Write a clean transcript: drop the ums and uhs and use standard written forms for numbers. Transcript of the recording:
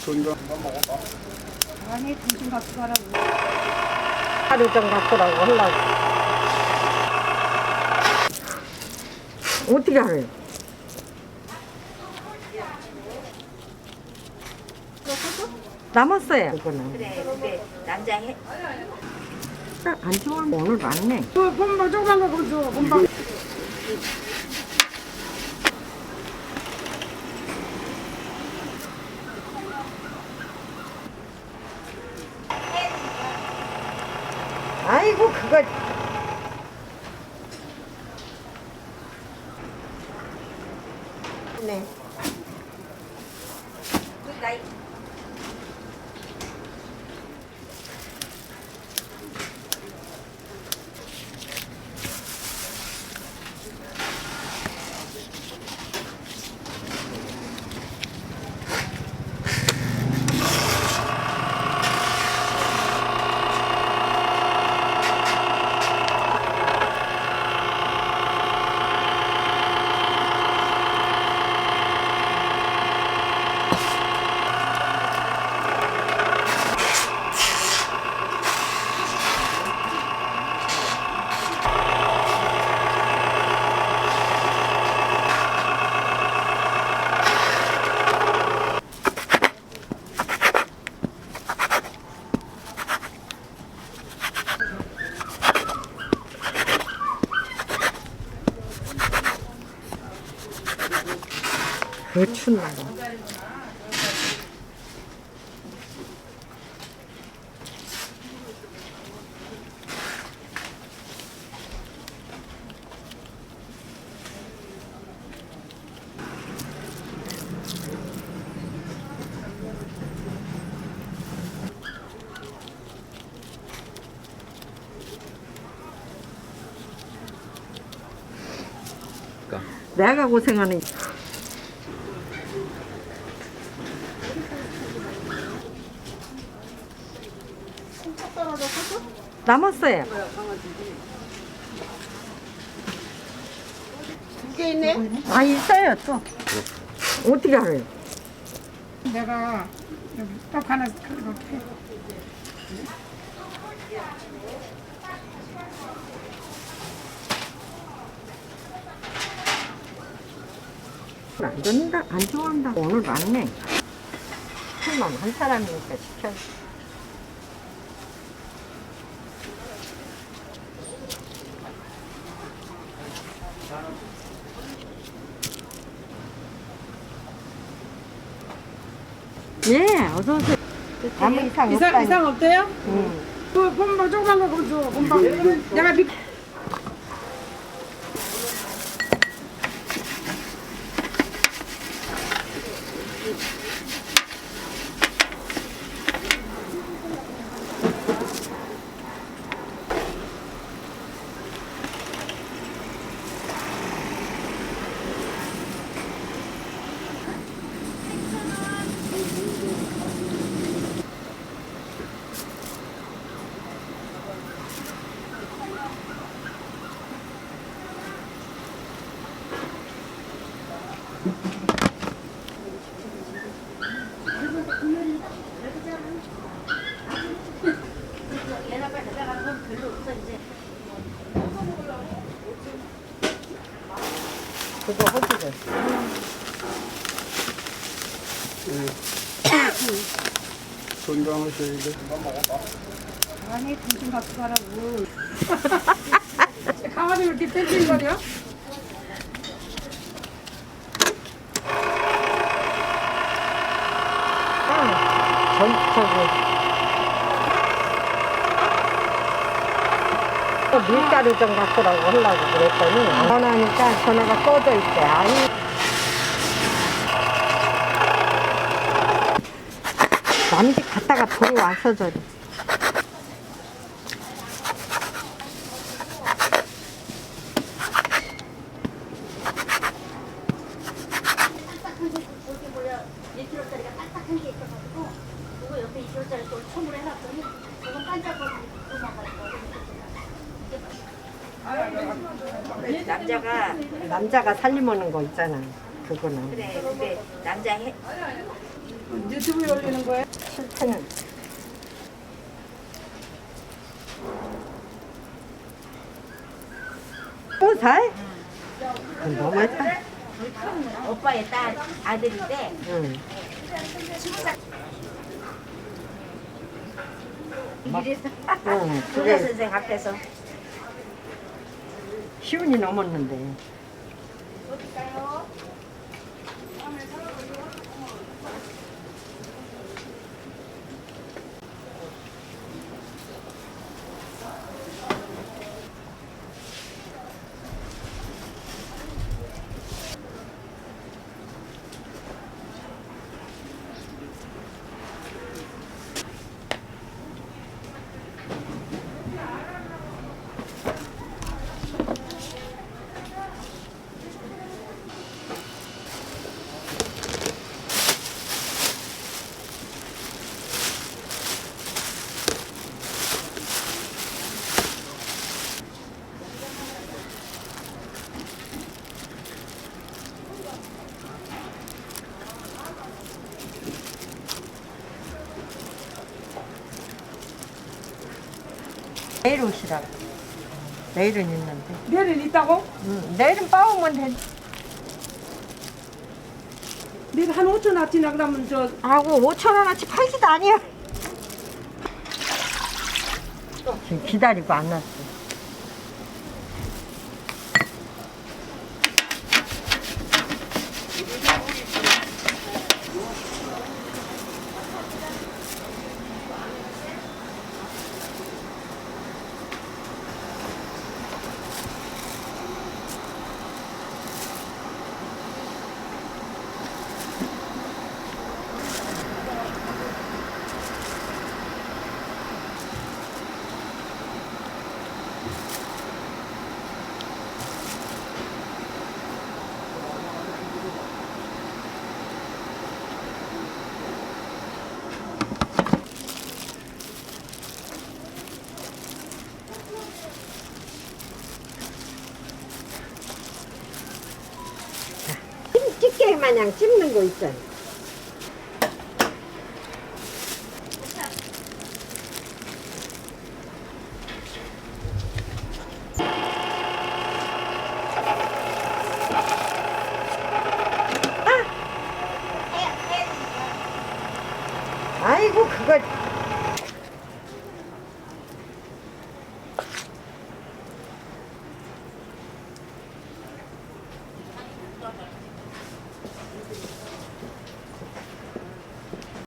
건강. 아니, 당신 갖고 가라고. 하루 좀 갖고라고 하려고. 어떻게 하래요? 남았어요. 이거는. 그래, 근데 남자 해. 안 좋아하면 오늘 왔네. 곰방 조금만 보죠. 곰방. 아이고 그거. 네. 나이. 그 추운 날에. 내가 고생하는. 남았어요. 두 개 있네. 아 있어요 또. 어떻게 알아요? 내가 여기 떡 하나 그렇게. 안 된다, 안 좋아한다. 오늘 왔네. 술만 한 사람이니까 시켜. 예, 어서 오세요. 아무 이상 없다. 이상 없대요? 응. 그 곰방 조금만 보죠. 곰방. 내가 밑. 그거 허기를. 건강하셔야 돼. 아니, 당신 갖고 가라고. 가만히 이렇게 땡땡거려? 밀가루 좀 갖고라고 하려고 그랬더니 전화하니까 전화가 꺼져 있대. 아니. 남집 갔다가 들어와서 저리. 남자가 살림하는 거 있잖아. 그거는. 그래 근데 남자 해 유튜브에 올리는 거야? 실패는. 또 살? 그건 너무했다. 우리 큰 오빠의 딸 아들인데 응. 이래서 응, 교사 그게 선생 앞에서 시운이 넘었는데. 내일 오시라고. 내일은 있는데. 내일 있다고? 응. 내일은 빠오면 돼. 내일 한 5천원어치나 그러면 저 아고 5,000원어치 팔지도 아니야. 지금 기다리고 안 났어. 찌개 마냥 찝는 거 있잖아. 아이고 그거